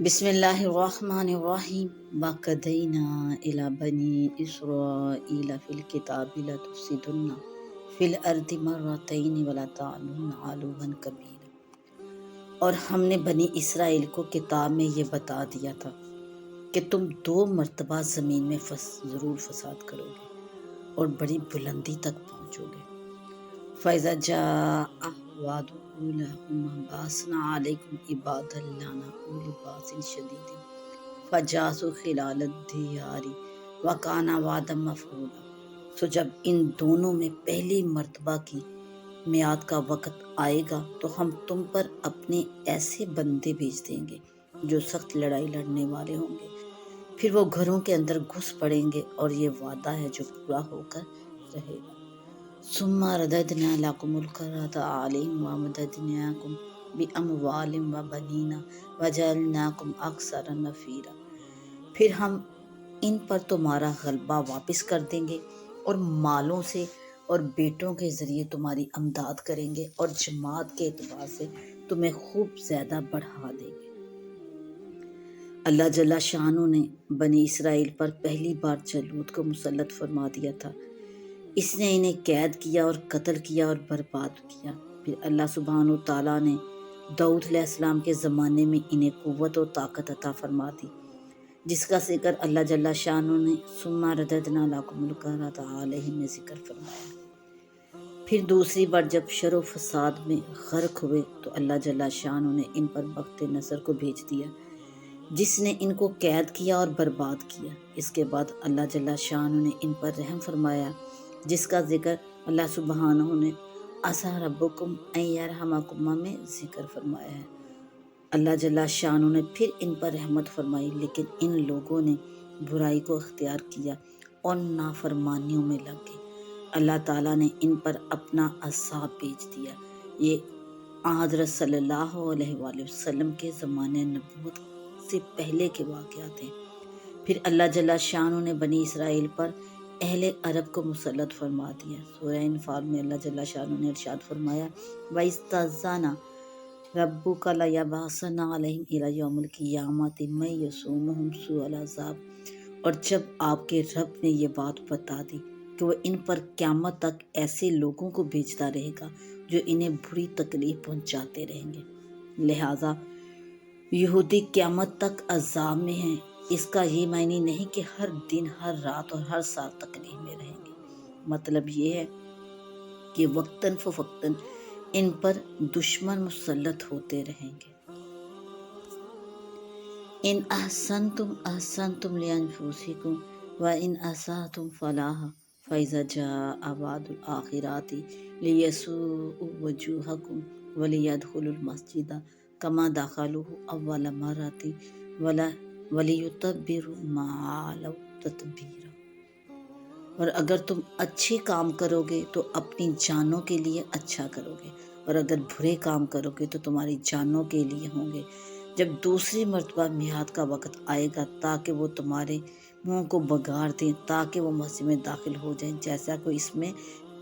بسم اللہ الرحمن الرحیم وَقَضَيْنَا إِلَى بَنِي إِسْرَائِيلَ فِي الْكِتَابِ لَتُفْسِدُنَّ فِي الْأَرْضِ مَرَّتَيْنِ وَلَتَعْلُنَّ عُلُوًّا كَبِيرًا۔ اور ہم نے بنی اسرائیل کو کتاب میں یہ بتا دیا تھا کہ تم 2 مرتبہ زمین میں ضرور فساد کرو گے اور بڑی بلندی تک پہنچو گے۔ فَإِذَا جَاءَ وَعْدُ أُولَاهُمَا بَعَثْنَا عَلَيْكُمْ عِبَادًا لَنَا أُولِي بَأْسٍ شَدِيدٍ فَجَاسُوا خِلَالَ الدِّيَارِ وَكَانَ وَعْدًا مَفْعُولًا۔ سو جب ان دونوں میں پہلی مرتبہ کی میعاد کا وقت آئے گا تو ہم تم پر اپنے ایسے بندے بھیج دیں گے جو سخت لڑائی لڑنے والے ہوں گے، پھر وہ گھروں کے اندر گھس پڑیں گے اور یہ وعدہ ہے جو پورا ہو کر رہے گا۔ ثم رددنا لكم الكرة عليهم وامددناكم بأموال وبنين وجعلناكم أكثر نفيرا۔ پھر ہم ان پر تمہارا غلبہ واپس کر دیں گے اور مالوں سے اور بیٹوں کے ذریعے تمہاری امداد کریں گے اور جماعت کے اعتبار سے تمہیں خوب زیادہ بڑھا دیں گے۔ اللہ جل شانہ نے بنی اسرائیل پر پہلی بار جالوت کو مسلط فرما دیا تھا۔ اس نے انہیں قید کیا اور قتل کیا اور برباد کیا۔ پھر اللہ سبحانہ تعالیٰ نے داؤد علیہ السلام کے زمانے میں انہیں قوت و طاقت عطا فرما دی، جس کا ذکر اللہ جل شانہ نے ثم رددنا لکم الکرۃ علیہم میں ذکر فرمایا۔ پھر دوسری بار جب شر و فساد میں غرق ہوئے تو اللہ جل شانہ نے ان پر بخت نصر کو بھیج دیا، جس نے ان کو قید کیا اور برباد کیا۔ اس کے بعد اللہ جل شانہ نے ان پر رحم فرمایا، جس کا ذکر اللہ سبحانہ نے عسیٰ ربکم ان یرحمکم میں ذکر فرمایا ہے۔ اللہ جل شانہ نے پھر ان پر رحمت فرمائی، لیکن ان لوگوں نے برائی کو اختیار کیا اور نافرمانیوں میں لگ گئے۔ اللہ تعالیٰ نے ان پر اپنا عذاب بھیج دیا۔ یہ حضرت صلی اللہ علیہ وآلہ وسلم کے زمانے نبوت سے پہلے کے واقعات ہیں۔ پھر اللہ جل شانہ نے بنی اسرائیل پر اہل عرب کو مسلط فرما دیا۔ سورہ انفال میں اللہ جل شانہ نے ارشاد فرمایا، وَإِذْ رَبُّكَ لَيَبْعَثَنَّ عَلَيْهِمْ إِلَى يَوْمِ الْقِيَامَةِ مَن يَسُومُهُمْ سُوءَ الْعَذَابِ۔ اور جب آپ کے رب نے یہ بات بتا دی کہ وہ ان پر قیامت تک ایسے لوگوں کو بھیجتا رہے گا جو انہیں بری تکلیف پہنچاتے رہیں گے، لہٰذا یہودی قیامت تک عذاب میں ہیں، اس کا یہ معنی نہیں کہ ہر دن، ہر رات اور ہر سال تکلیف میں رہیں گے۔ مطلب یہ ہے کہ وقتاً فوقتاً ان پر دشمن مسلط ہوتے رہیں گے۔ ان احسنتم احسنتم لانفسکم وان اسأتم فلہا فاذا جاء وعد الآخرۃ لیسوءوا وجوہکم ولیدخلوا المسجد کما دخلوہ اول مرۃ ولیتبروا ما علوا تتبیرا۔ اور اگر تم اچھے کام کرو گے تو اپنی جانوں کے لیے اچھا کرو گے، اور اگر برے کام کرو گے تو تمہاری جانوں کے لیے ہوں گے۔ جب دوسری مرتبہ میعاد کا وقت آئے گا تاکہ وہ تمہارے منہ کو بگاڑ دیں، تاکہ وہ مسجد میں داخل ہو جائیں جیسا کہ اس میں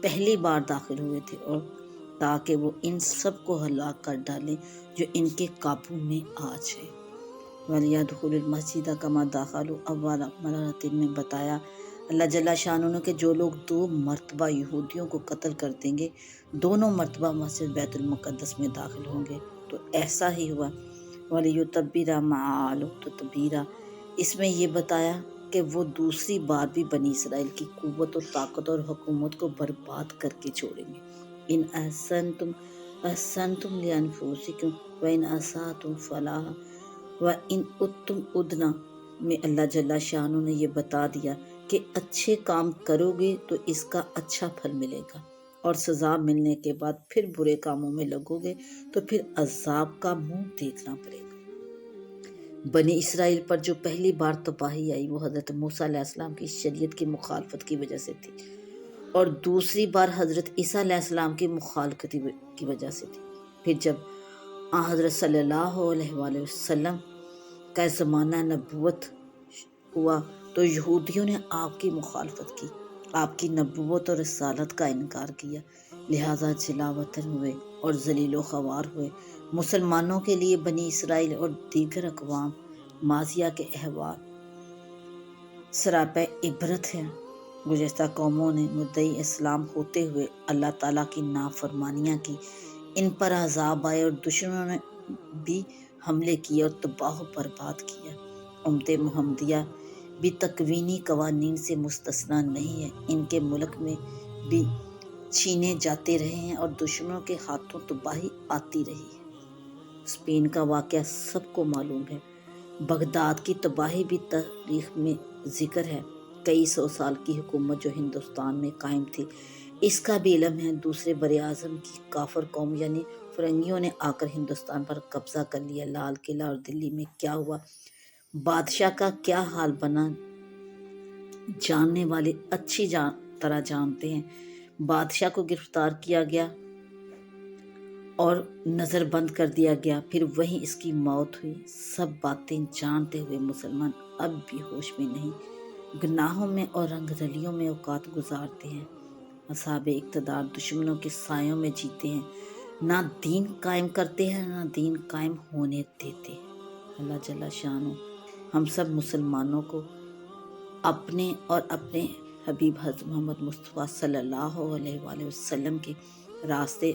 پہلی بار داخل ہوئے تھے، اور تاکہ وہ ان سب کو ہلاک کر ڈالیں جو ان کے قابو میں آ جائیں۔ وَلْيَدْخُلُوا الْمَسْجِدَ كَمَا دَخَلُوا أَوَّلَ مَرَّةٍ میں بتایا اللہ جل شانہ نے کہ جو لوگ 2 مرتبہ یہودیوں کو قتل کر دیں گے، دونوں مرتبہ مسجد بیت المقدس میں داخل ہوں گے۔ تو ایسا ہی ہوا۔ وَلِيُتَبِّرَ مَا عَلَوْا تَتْبِيرًا، اس میں یہ بتایا کہ وہ دوسری بار بھی بنی اسرائیل کی قوت اور طاقت اور حکومت کو برباد کر کے چھوڑیں گے۔ ان احسنتم احسنتم لانفسکم وان اسأتم فلہا وان عدتم عدنا میں اللہ جل شانہ نے یہ بتا دیا کہ اچھے کام کرو گے تو اس کا اچھا پھل ملے گا، اور سزا ملنے کے بعد پھر برے کاموں میں لگو گے تو پھر عذاب کا منہ دیکھنا پڑے گا۔ بنی اسرائیل پر جو پہلی بار تباہی آئی وہ حضرت موسیٰ علیہ السلام کی شریعت کی مخالفت کی وجہ سے تھی، اور دوسری بار حضرت عیسیٰ علیہ السلام کی مخالفت کی وجہ سے تھی۔ پھر جب حضرت صلی اللہ علیہ وآلہ وسلم کا زمانہ نبوت ہوا تو یہودیوں نے آپ کی مخالفت کی، آپ کی نبوت اور رسالت کا انکار کیا، لہٰذا جلا وطن ہوئے اور ذلیل و خوار ہوئے۔ مسلمانوں کے لیے بنی اسرائیل اور دیگر اقوام ماضیہ کے احوال سراپے عبرت ہیں۔ گزشتہ قوموں نے مدعی اسلام ہوتے ہوئے اللہ تعالیٰ کی نافرمانیاں کی، ان پر عذاب آئے اور دشمنوں نے بھی حملے کیے اور تباہ و برباد کیا۔ امت محمدیہ بھی تکوینی قوانین سے مستثنیٰ نہیں ہے، ان کے ملک میں بھی چھینے جاتے رہے ہیں اور دشمنوں کے ہاتھوں تباہی آتی رہی ہے۔ اسپین کا واقعہ سب کو معلوم ہے، بغداد کی تباہی بھی تاریخ میں ذکر ہے۔ کئی سو سال کی حکومت جو ہندوستان میں قائم تھی، اس کا بھی علم ہے۔ دوسرے براعظم کی کافر قوم یعنی فرنگیوں نے آ کر ہندوستان پر قبضہ کر لیا۔ لال قلعہ اور دلی میں کیا ہوا، بادشاہ کا کیا حال بنا، جاننے والے اچھی طرح جانتے ہیں۔ بادشاہ کو گرفتار کیا گیا اور نظر بند کر دیا گیا، پھر وہیں اس کی موت ہوئی۔ سب باتیں جانتے ہوئے مسلمان اب بھی ہوش میں نہیں، گناہوں میں اور رنگ رلیوں میں اوقات گزارتے ہیں۔ اصحاب اقتدار دشمنوں کے سایوں میں جیتے ہیں، نہ دین قائم کرتے ہیں نہ دین قائم ہونے دیتے ہیں۔ اللہ جل شانہ ہم سب مسلمانوں کو اپنے اور اپنے حبیب حضرت محمد مصطفیٰ صلی اللہ علیہ وآلہ وسلم کے راستے،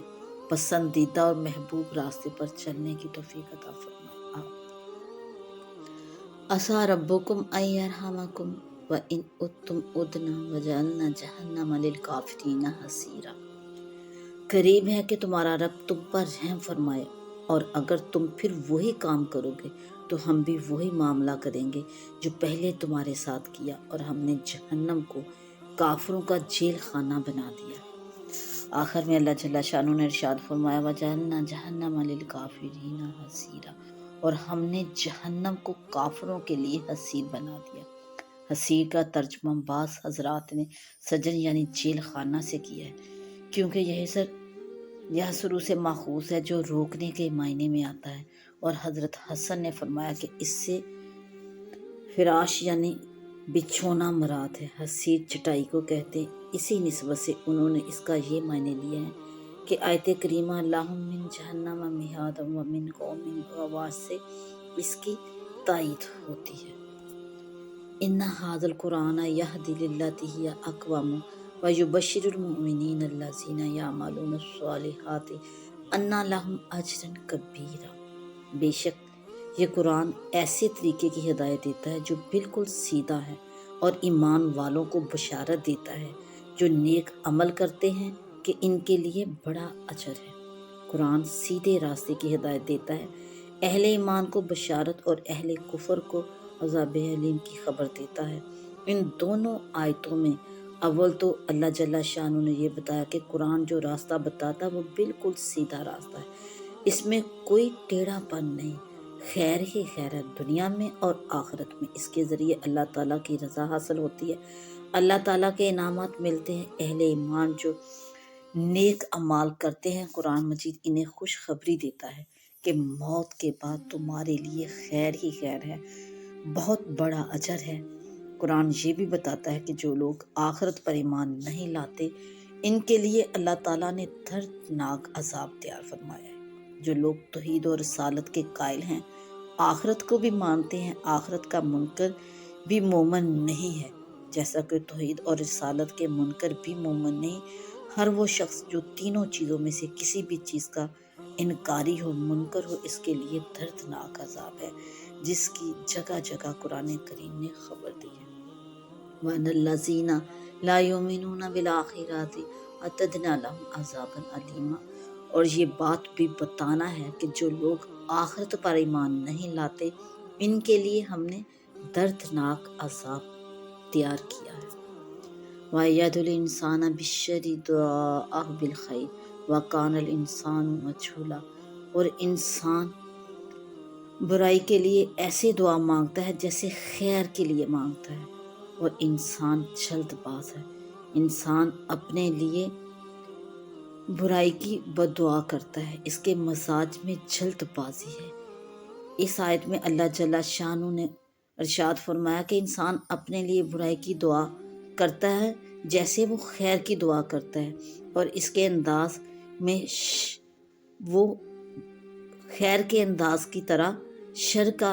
پسندیدہ اور محبوب راستے پر چلنے کی توفیق عطا فرمائے۔ عسیٰ ربکم ان یرحمکم وان عدتم عدنا وجعلنا جہنم للکافرین حصیرا۔ قریب ہے کہ تمہارا رب تم پر رحم فرمائے، اور اگر تم پھر وہی کام کرو گے تو ہم بھی وہی معاملہ کریں گے جو پہلے تمہارے ساتھ کیا، اور ہم نے جہنم کو کافروں کا جیل خانہ بنا دیا۔ آخر میں اللہ جل شانہ نے ارشاد فرمایا وَجَعَلْنَا جَهَنَّمَ لِلْكَافِرِينَ حَصِيرًا، اور ہم نے جہنم کو کافروں کے لیے حصیر بنا دیا۔ حصیر کا ترجمہ بعض حضرات نے سجن یعنی جیل خانہ سے کیا ہے، کیونکہ یہ شروع سے ماخوذ ہے جو روکنے کے معنی میں آتا ہے، اور حضرت حسن نے فرمایا کہ اس سے فراش یعنی بچھونا مراد ہے۔ حصیر چٹائی کو کہتے ہیں، اسی نسبت سے انہوں نے اس کا یہ معنی لیا ہے کہ آیت کریمہ لَهُم مِّن جَهَنَّمَ مِہَادٌ وَمِن قَوْمٍ غَوَاصٍ سے اس کی تائید ہوتی ہے۔ إِنَّ هَٰذَا الْقُرْآنَ يَهْدِي لِلَّتِي هِيَ أَقْوَمُ وَيُبَشِّرُ الْمُؤْمِنِينَ الَّذِينَ يَعْمَلُونَ الصَّالِحَاتِ أَنَّ لَهُمْ أَجْرًا كَبِيرًا۔ بے شک یہ قرآن ایسے طریقے کی ہدایت دیتا ہے جو بالکل سیدھا ہے، اور ایمان والوں کو بشارت دیتا ہے جو نیک عمل کرتے ہیں کہ ان کے لیے بڑا اجر ہے۔ قرآن سیدھے راستے کی ہدایت دیتا ہے، اہل ایمان کو بشارت اور اہل کفر کو عذاب علیم کی خبر دیتا ہے۔ ان دونوں آیتوں میں اول تو اللہ جل شانہ نے یہ بتایا کہ قرآن جو راستہ بتاتا ہے وہ بالکل سیدھا راستہ ہے، اس میں کوئی ٹیڑھا پن نہیں، خیر ہی خیر ہے دنیا میں اور آخرت میں۔ اس کے ذریعے اللہ تعالیٰ کی رضا حاصل ہوتی ہے، اللہ تعالیٰ کے انعامات ملتے ہیں۔ اہل ایمان جو نیک اعمال کرتے ہیں، قرآن مجید انہیں خوشخبری دیتا ہے کہ موت کے بعد تمہارے لیے خیر ہی خیر ہے، بہت بڑا اجر ہے۔ قرآن یہ بھی بتاتا ہے کہ جو لوگ آخرت پر ایمان نہیں لاتے، ان کے لیے اللہ تعالیٰ نے دردناک عذاب تیار فرمایا ہے۔ جو لوگ توحید اور رسالت کے قائل ہیں، آخرت کو بھی مانتے ہیں، آخرت کا منکر بھی مومن نہیں ہے، جیسا کہ توحید اور رسالت کے منکر بھی مومن نہیں۔ ہر وہ شخص جو تینوں چیزوں میں سے کسی بھی چیز کا انکاری ہو، منکر ہو، اس کے لیے دردناک عذاب ہے، جس کی جگہ جگہ قرآن کریم نے خبر دی ہے۔ وَأَنَّ الَّذِينَ لَا يُؤْمِنُونَ بِالْآخِرَةِ أَعْتَدْنَا لَهُمْ عَذَابًا أَلِيمًا، اور یہ بات بھی بتانا ہے کہ جو لوگ آخرت پر ایمان نہیں لاتے، ان کے لیے ہم نے دردناک عذاب تیار کیا ہے۔ وَيَدْعُ الْإِنسَانَ بِالشَّرِّ دُعَاءَهُ بِالْخَيْرِ وَكَانَ الْإِنسَانُ مَجْهُولًا، اور انسان برائی کے لیے ایسے دعا مانگتا ہے جیسے خیر کے لیے مانگتا ہے، اور انسان جلد باز ہے۔ انسان اپنے لیے برائی کی بد دعا کرتا ہے، اس کے مزاج میں جلد بازی ہے۔ اس آیت میں اللہ جل شانہ نے ارشاد فرمایا کہ انسان اپنے لیے برائی کی دعا کرتا ہے جیسے وہ خیر کی دعا کرتا ہے، اور اس کے انداز میں وہ خیر کے انداز کی طرح شر کا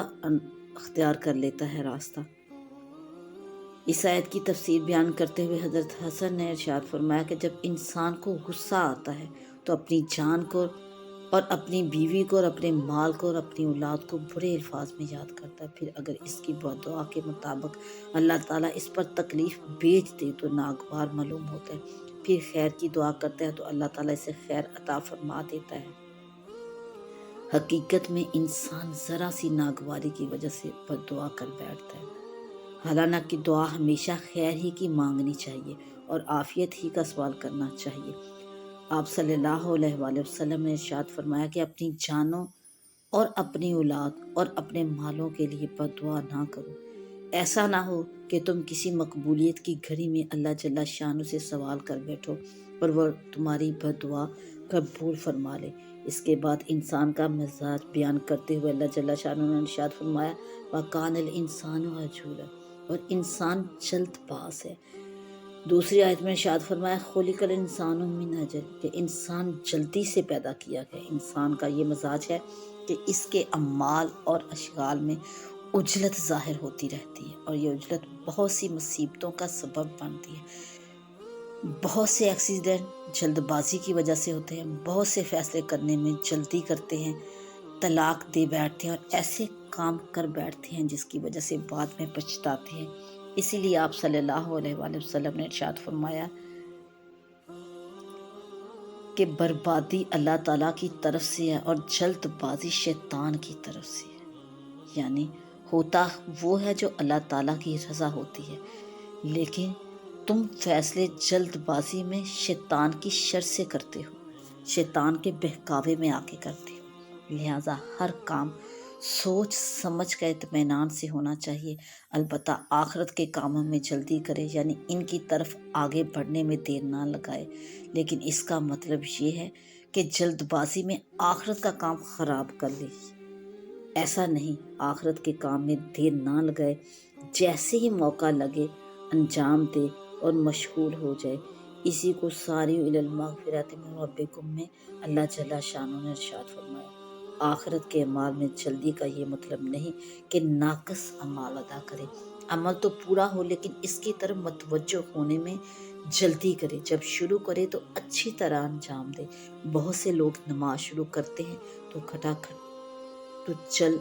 اختیار کر لیتا ہے راستہ۔ اس آیت کی تفسیر بیان کرتے ہوئے حضرت حسن نے ارشاد فرمایا کہ جب انسان کو غصہ آتا ہے تو اپنی جان کو اور اپنی بیوی کو اور اپنے مال کو اور اپنی اولاد کو برے الفاظ میں یاد کرتا ہے، پھر اگر اس کی دعا کے مطابق اللہ تعالیٰ اس پر تکلیف بھیج دے تو ناگوار معلوم ہوتا ہے، پھر خیر کی دعا کرتا ہے تو اللہ تعالیٰ اسے خیر عطا فرما دیتا ہے۔ حقیقت میں انسان ذرا سی ناگواری کی وجہ سے بد دعا کر بیٹھتا ہے، حالانکہ دعا ہمیشہ خیر ہی کی مانگنی چاہیے اور عافیت ہی کا سوال کرنا چاہیے۔ آپ صلی اللہ علیہ وآلہ وسلم نے ارشاد فرمایا کہ اپنی جانوں اور اپنی اولاد اور اپنے مالوں کے لیے بد دعا نہ کرو، ایسا نہ ہو کہ تم کسی مقبولیت کی گھڑی میں اللہ جل شانہ سے سوال کر بیٹھو اور وہ تمہاری بد دعا قبول فرما لے۔ اس کے بعد انسان کا مزاج بیان کرتے ہوئے اللہ جل شانہ نے ارشاد فرمایا وَكَانَ الْإِنسَانُ عَجُولًا، اور انسان جلد باز ہے۔ دوسری آیت میں ارشاد فرمایا خُلِقَ الْإِنسَانُ مِنْ عَجَلٍ، کہ انسان جلدی سے پیدا کیا گیا۔ انسان کا یہ مزاج ہے کہ اس کے اعمال اور اشغال میں عجلت ظاہر ہوتی رہتی ہے، اور یہ عجلت بہت سی مصیبتوں کا سبب بنتی ہے۔ بہت سے ایکسیڈنٹ جلد بازی کی وجہ سے ہوتے ہیں، بہت سے فیصلے کرنے میں جلدی کرتے ہیں، طلاق دے بیٹھتے ہیں اور ایسے کام کر بیٹھتے ہیں جس کی وجہ سے بعد میں پچھتاتے ہیں۔ اسی لیے آپ صلی اللہ علیہ وآلہ وسلم نے ارشاد فرمایا کہ بربادی اللہ تعالیٰ کی طرف سے ہے اور جلد بازی شیطان کی طرف سے ہے، یعنی ہوتا وہ ہے جو اللہ تعالیٰ کی رضا ہوتی ہے، لیکن تم فیصلے جلد بازی میں شیطان کی شر سے کرتے ہو، شیطان کے بہکاوے میں آ کے کرتے ہو۔ لہٰذا ہر کام سوچ سمجھ کر اطمینان سے ہونا چاہیے، البتہ آخرت کے کاموں میں جلدی کرے، یعنی ان کی طرف آگے بڑھنے میں دیر نہ لگائے، لیکن اس کا مطلب یہ ہے کہ جلد بازی میں آخرت کا کام خراب کر لے، ایسا نہیں۔ آخرت کے کام میں دیر نہ لگائے، جیسے ہی موقع لگے انجام دے اور مشغول ہو جائے۔ اسی کو ساریو الی المغفرۃ من ربکم میں اللہ جل شانہ نے ارشاد فرمایا۔ آخرت کے اعمال میں جلدی کا یہ مطلب نہیں کہ ناقص اعمال ادا کرے، عمل تو پورا ہو لیکن اس کی طرف متوجہ ہونے میں جلدی کرے، جب شروع کرے تو اچھی طرح انجام دے۔ بہت سے لوگ نماز شروع کرتے ہیں تو کھٹاکھٹ تو چل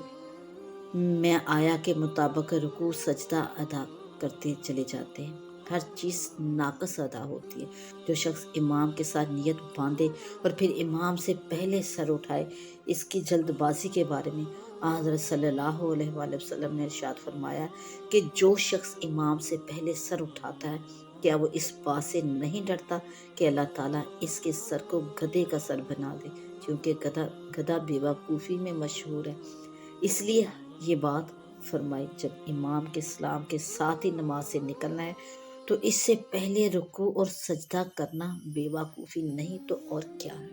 میں آیا کے مطابق رکوع سجدہ ادا کرتے چلے جاتے ہیں، ہر چیز ناقص ادا ہوتی ہے۔ جو شخص امام کے ساتھ نیت باندھے اور پھر امام سے پہلے سر اٹھائے، اس کی جلد بازی کے بارے میں حضرت صلی اللہ علیہ وآلہ وسلم نے ارشاد فرمایا کہ جو شخص امام سے پہلے سر اٹھاتا ہے، کیا وہ اس بات سے نہیں ڈرتا کہ اللہ تعالیٰ اس کے سر کو گدھے کا سر بنا دے، کیونکہ گدھا بے وقوفی میں مشہور ہے۔ اس لیے یہ بات فرمائی جب امام کے سلام کے ساتھ ہی نماز سے نکلنا ہے تو اس سے پہلے رکوع اور سجدہ کرنا بے وقوفی نہیں تو اور کیا ہے۔